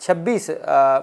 26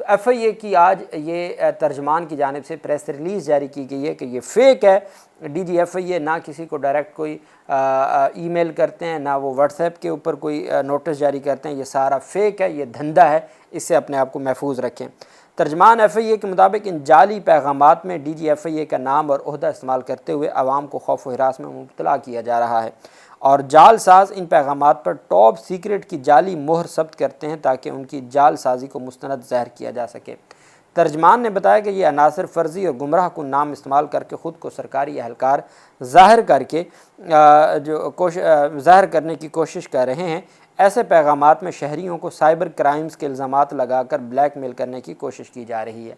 تو F I اے کی آج یہ ترجمان کی جانب سے پریس ریلیز جاری کی گئی ہے کہ یہ فیک ہے. ڈی جی ایف آئی اے نہ کسی کو ڈائریکٹ کوئی ای میل کرتے ہیں، نہ وہ واٹس ایپ کے اوپر کوئی نوٹس جاری کرتے ہیں. یہ سارا فیک ہے، یہ دھندا ہے، اس سے اپنے آپ کو محفوظ رکھیں. ترجمان ایف آئی اے کے مطابق ان جعلی پیغامات میں ڈی جی ایف آئی اے کا نام اور عہدہ استعمال کرتے ہوئے عوام کو خوف و ہراس میں مبتلا کیا جا رہا ہے، اور جعل ساز ان پیغامات پر ٹاپ سیکرٹ کی جعلی مہر ثبت کرتے ہیں تاکہ ان کی جعل سازی کو مستند ظاہر کیا جا سکے. ترجمان نے بتایا کہ یہ عناصر فرضی اور گمراہ کن نام استعمال کر کے خود کو سرکاری اہلکار ظاہر کرنے کی کوشش کر رہے ہیں. ایسے پیغامات میں شہریوں کو سائبر کرائمز کے الزامات لگا کر بلیک میل کرنے کی کوشش کی جا رہی ہے.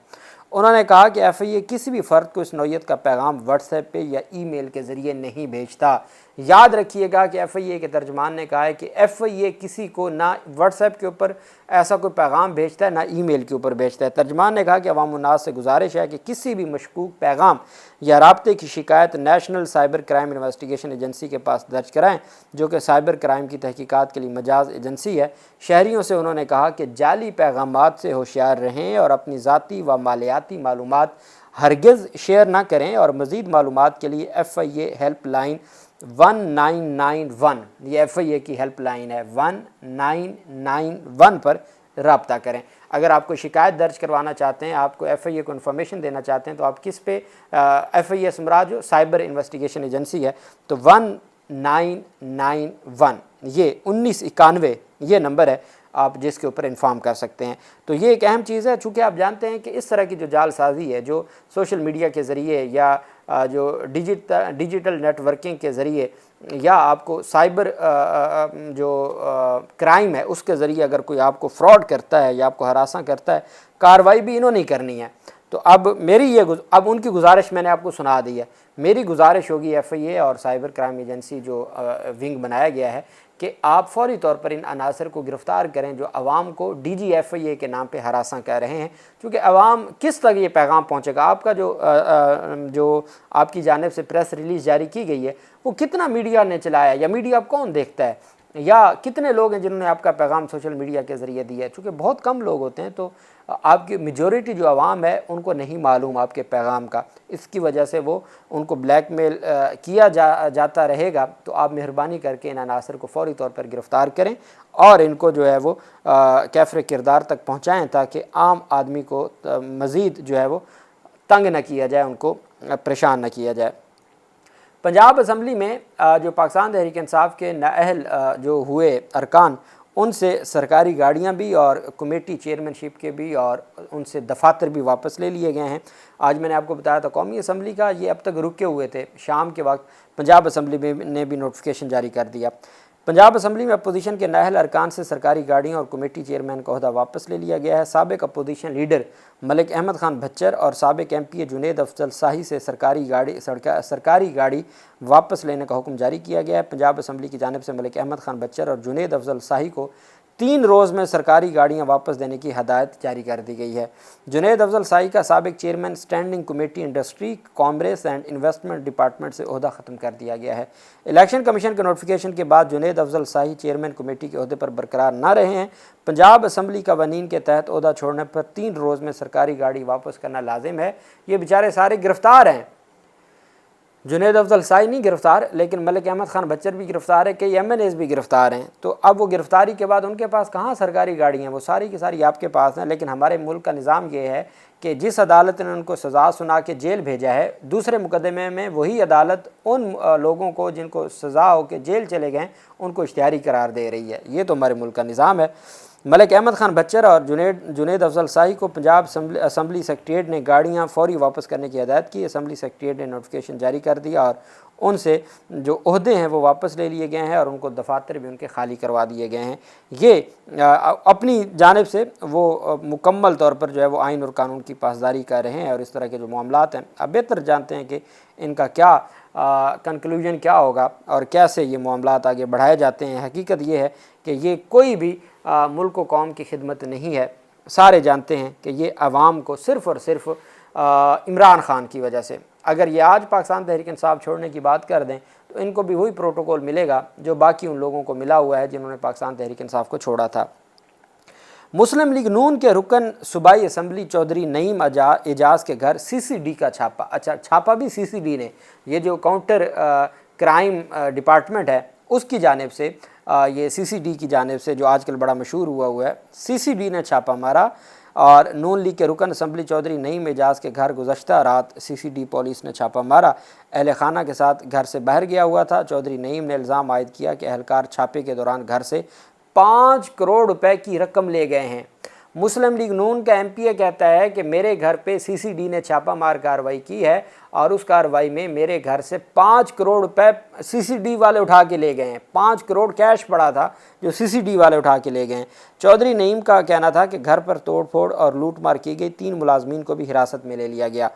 انہوں نے کہا کہ ایف آئی اے کسی بھی فرد کو اس نوعیت کا پیغام واٹس ایپ پہ یا ای میل کے ذریعے نہیں بھیجتا. یاد رکھیے گا کہ ایف آئی اے کے ترجمان نے کہا ہے کہ ایف آئی اے کسی کو نہ واٹس ایپ کے اوپر ایسا کوئی پیغام بھیجتا ہے، نہ ای میل کے اوپر بھیجتا ہے. ترجمان نے کہا کہ عوام الناس سے گزارش ہے کہ کسی بھی مشکوک پیغام یا رابطے کی شکایت national cyber crime investigation agency کے پاس درج کرائیں، جو کہ سائبر کرائم کی تحقیقات کے لیے مجاز ایجنسی ہے. شہریوں سے انہوں نے کہا کہ جعلی پیغامات سے ہوشیار رہیں اور اپنی ذاتی و مالیاتی معلومات ہرگز شیئر نہ کریں، اور مزید معلومات کے لیے F I A helpline 1991، یہ ایف آئی اے کی ہیلپ لائن ہے، 1991 پر رابطہ کریں. اگر آپ کو شکایت درج کروانا چاہتے ہیں، آپ کو ایف آئی اے کو انفارمیشن دینا چاہتے ہیں، تو آپ کس پہ ایف آئی اے سمراج جو سائبر انویسٹیگیشن ایجنسی ہے، تو 1991 یہ 1991 یہ نمبر ہے آپ جس کے اوپر انفارم کر سکتے ہیں. تو یہ ایک اہم چیز ہے، چونکہ آپ جانتے ہیں کہ اس طرح کی جو جعل سازی ہے جو سوشل میڈیا کے ذریعے یا جو ڈیجیٹل نیٹ ورکنگ کے ذریعے یا آپ کو سائبر جو کرائم ہے اس کے ذریعے اگر کوئی آپ کو فراڈ کرتا ہے یا آپ کو ہراساں کرتا ہے، کارروائی بھی انہوں نے کرنی ہے. تو اب اب ان کی گزارش میں نے آپ کو سنا دی ہے. میری گزارش ہوگی ایف آئی اے اور سائبر کرائم ایجنسی جو ونگ بنایا گیا ہے کہ آپ فوری طور پر ان عناصر کو گرفتار کریں جو عوام کو ڈی جی ایف آئی اے کے نام پہ ہراساں کر رہے ہیں. کیونکہ عوام کس تک یہ پیغام پہنچے گا؟ آپ کا جو آپ کی جانب سے پریس ریلیز جاری کی گئی ہے وہ کتنا میڈیا نے چلایا، یا میڈیا اب کون دیکھتا ہے، یا کتنے لوگ ہیں جنہوں نے آپ کا پیغام سوشل میڈیا کے ذریعے دیا ہے؟ چونکہ بہت کم لوگ ہوتے ہیں، تو آپ کی میجورٹی جو عوام ہے ان کو نہیں معلوم آپ کے پیغام کا. اس کی وجہ سے وہ ان کو بلیک میل کیا جاتا رہے گا. تو آپ مہربانی کر کے ان عناصر کو فوری طور پر گرفتار کریں اور ان کو جو ہے وہ کیفر کردار تک پہنچائیں تاکہ عام آدمی کو مزید جو ہے وہ تنگ نہ کیا جائے، ان کو پریشان نہ کیا جائے. پنجاب اسمبلی میں جو پاکستان تحریک انصاف کے نااہل جو ہوئے ارکان، ان سے سرکاری گاڑیاں بھی اور کمیٹی چیئرمین شپ کے بھی اور ان سے دفاتر بھی واپس لے لیے گئے ہیں. آج میں نے آپ کو بتایا تھا قومی اسمبلی کا یہ اب تک رکے ہوئے تھے، شام کے وقت پنجاب اسمبلی نے بھی نوٹیفیکیشن جاری کر دیا. پنجاب اسمبلی میں اپوزیشن کے نااہل ارکان سے سرکاری گاڑیوں اور کمیٹی چیئرمین کا عہدہ واپس لے لیا گیا ہے. سابق اپوزیشن لیڈر ملک احمد خان بھچر اور سابق ایم پی اے جنید افضل شاہی سے سرکاری گاڑی واپس لینے کا حکم جاری کیا گیا ہے. پنجاب اسمبلی کی جانب سے ملک احمد خان بھچر اور جنید افضل شاہی کو 3 روز میں سرکاری گاڑیاں واپس دینے کی ہدایت جاری کر دی گئی ہے. جنید افضل شاہی کا سابق chairman standing committee industry, commerce and investment department سے عہدہ ختم کر دیا گیا ہے. الیکشن کمیشن کے نوٹیفیکیشن کے بعد جنید افضل شاہی چیئرمین کمیٹی کے عہدے پر برقرار نہ رہے ہیں. پنجاب اسمبلی قوانین کے تحت عہدہ چھوڑنے پر 3 روز میں سرکاری گاڑی واپس کرنا لازم ہے. یہ بیچارے سارے گرفتار ہیں. جنید افضل شاہی نہیں گرفتار، لیکن ملک احمد خان بچر بھی گرفتار ہے، کئی ایم این ایز بھی گرفتار ہیں. تو اب وہ گرفتاری کے بعد ان کے پاس کہاں سرکاری گاڑی ہیں؟ وہ ساری کی ساری آپ کے پاس ہیں. لیکن ہمارے ملک کا نظام یہ ہے کہ جس عدالت نے ان کو سزا سنا کے جیل بھیجا ہے، دوسرے مقدمے میں وہی عدالت ان لوگوں کو جن کو سزا ہو کے جیل چلے گئے ان کو اشتہاری قرار دے رہی ہے. یہ تو ہمارے ملک کا نظام ہے. ملک احمد خان بچر اور جنید افضل شاہی کو پنجاب اسمبلی سیکریٹریٹ نے گاڑیاں فوری واپس کرنے کی ہدایت کی. اسمبلی سیکریٹریٹ نے نوٹیفیکیشن جاری کر دیا اور ان سے جو عہدے ہیں وہ واپس لے لیے گئے ہیں اور ان کو دفاتر بھی ان کے خالی کروا دیے گئے ہیں. یہ اپنی جانب سے وہ مکمل طور پر جو ہے وہ آئین اور قانون کی پاسداری کر رہے ہیں، اور اس طرح کے جو معاملات ہیں اب بہتر جانتے ہیں کہ ان کا کیا کنکلوژن کیا ہوگا اور کیسے یہ معاملات آگے بڑھائے جاتے ہیں. حقیقت یہ ہے کہ یہ کوئی بھی ملک و قوم کی خدمت نہیں ہے. سارے جانتے ہیں کہ یہ عوام کو صرف اور صرف عمران خان کی وجہ سے، اگر یہ آج پاکستان تحریک انصاف چھوڑنے کی بات کر دیں تو ان کو بھی وہی پروٹوکول ملے گا جو باقی ان لوگوں کو ملا ہوا ہے جنہوں نے پاکستان تحریک انصاف کو چھوڑا تھا. مسلم لیگ نون کے رکن صوبائی اسمبلی چودھری نعیم اعجاز کے گھر سی سی ڈی کا چھاپا. اچھا چھاپا بھی سی سی ڈی نے, یہ جو کاؤنٹر کرائم ڈپارٹمنٹ ہے اس کی جانب سے, یہ سی سی ڈی کی جانب سے جو آج کل بڑا مشہور ہوا ہے, سی سی ڈی نے چھاپا مارا اور نون لیگ کے رکن اسمبلی چودھری نعیم اعجاز کے گھر گزشتہ رات سی سی ڈی پولیس نے چھاپا مارا. اہل خانہ کے ساتھ گھر سے باہر گیا ہوا تھا. چودھری نعیم نے الزام عائد کیا کہ اہلکار چھاپے کے دوران گھر سے 5 کروڑ روپے کی رقم لے گئے ہیں. مسلم لیگ نون کا ایم پی اے کہتا ہے کہ میرے گھر پہ سی سی ڈی نے چھاپا مار کارروائی کی ہے اور اس کارروائی میں میرے گھر سے 5 کروڑ روپے سی سی ڈی والے اٹھا کے لے گئے ہیں. 5 کروڑ کیش پڑا تھا جو سی سی ڈی والے اٹھا کے لے گئے ہیں. چودھری نعیم کا کہنا تھا کہ گھر پر توڑ پھوڑ اور لوٹ مار کی گئی. 3 ملازمین کو بھی حراست میں لے لیا گیا.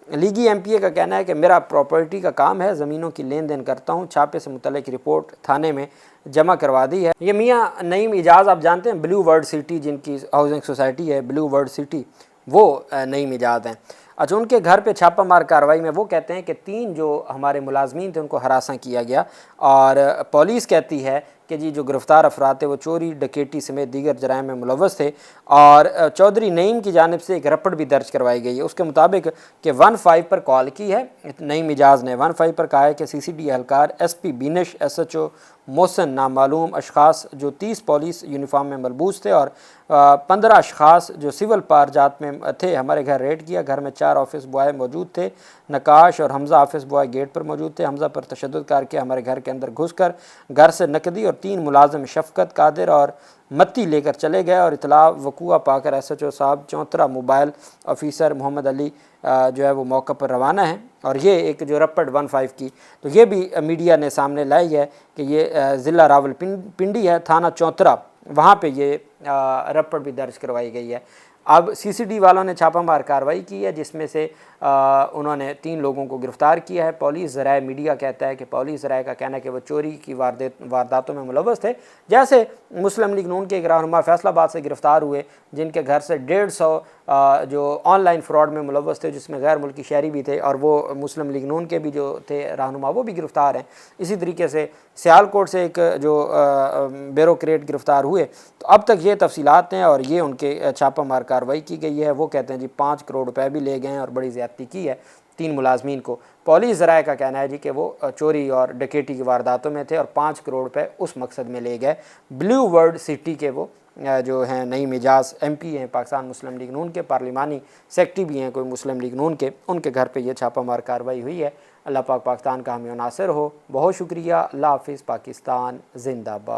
لیگی ایم پی اے کا کہنا ہے کہ میرا پراپرٹی کا کام ہے, زمینوں کی لین دین کرتا ہوں. چھاپے سے متعلق رپورٹ تھانے میں جمع کروا دی ہے. یہ میاں نعیم اعجاز آپ جانتے ہیں, بلیو ورلڈ سٹی جن کی ہاؤسنگ سوسائٹی ہے, بلیو ورلڈ سٹی, وہ نعیم اعجاز ہیں. اچھا ان کے گھر پہ چھاپہ مار کارروائی میں وہ کہتے ہیں کہ 3 جو ہمارے ملازمین تھے ان کو ہراساں کیا گیا اور پولیس کہتی ہے کہ جی جو گرفتار افراد تھے وہ چوری ڈکیٹی سمیت دیگر جرائم میں ملوث تھے اور چودھری نعیم کی جانب سے ایک رپٹ بھی درج کروائی گئی ہے. اس کے مطابق کہ 15 پر کال کی ہے نعیم اعجاز نے. 15 پر کہا ہے کہ سی سی ڈی اہلکار S P Benish, S H O Mohsin, نامعلوم اشخاص جو 30 پولیس یونیفارم میں ملبوس تھے اور 15 اشخاص جو سول پارجات میں تھے ہمارے گھر ریڈ کیا. گھر میں 4 آفس بوائے موجود تھے. نقاش اور حمزہ آفس بوائے گیٹ پر موجود تھے. حمزہ پر تشدد کر کے ہمارے گھر کے اندر گھس کر گھر سے نقدی اور 3 ملازم شفقت, قادر اور متی لے کر چلے گئے اور اطلاع وقوع پا کر ایس ایچ او صاحب چوترا موبائل آفیسر محمد علی جو ہے وہ موقع پر روانہ ہیں. اور یہ ایک جو رپٹ 15 کی تو یہ بھی میڈیا نے سامنے لائی ہے کہ یہ ضلع راول پنڈی ہے, تھانہ چوترا, وہاں پہ یہ رپٹ بھی درج کروائی گئی ہے. اب سی سی ڈی والوں نے چھاپہ مار کارروائی کی ہے جس میں سے انہوں نے 3 لوگوں کو گرفتار کیا ہے. پولیس ذرائع میڈیا کہتا ہے کہ پولیس ذرائع کا کہنا ہے کہ وہ چوری کی وارداتوں میں ملوث تھے. جیسے مسلم لیگ نون کے ایک رہنما فیصل آباد سے گرفتار ہوئے جن کے گھر سے 150 جو آن لائن فراڈ میں ملوث تھے جس میں غیر ملکی شہری بھی تھے اور وہ مسلم لیگ نون کے بھی جو تھے رہنما وہ بھی گرفتار ہیں. اسی طریقے سے سیالکوٹ سے ایک جو بیوروکریٹ گرفتار ہوئے. تو اب تک یہ تفصیلات ہیں اور یہ ان کے چھاپہ مار کارروائی کی گئی ہے. وہ کہتے ہیں جی 5 کروڑ روپے بھی لے گئے ہیں اور بڑی زیادتی کی ہے 3 ملازمین کو. پولیس ذرائع کا کہنا ہے جی کہ وہ چوری اور ڈکیٹی کی وارداتوں میں تھے اور 5 کروڑ روپے اس مقصد میں لے گئے. بلیو ورلڈ سٹی کے وہ جو ہیں نعیم اعجاز ایم پی ہیں, پاکستان مسلم لیگ نون کے, پارلیمانی سیکٹری بھی ہیں کوئی مسلم لیگ نون کے, ان کے گھر پہ یہ چھاپہ مار کارروائی ہوئی ہے. اللہ پاک پاکستان کا حامی و ناصر ہو. بہت شکریہ. اللہ حافظ. پاکستان زندہ باد.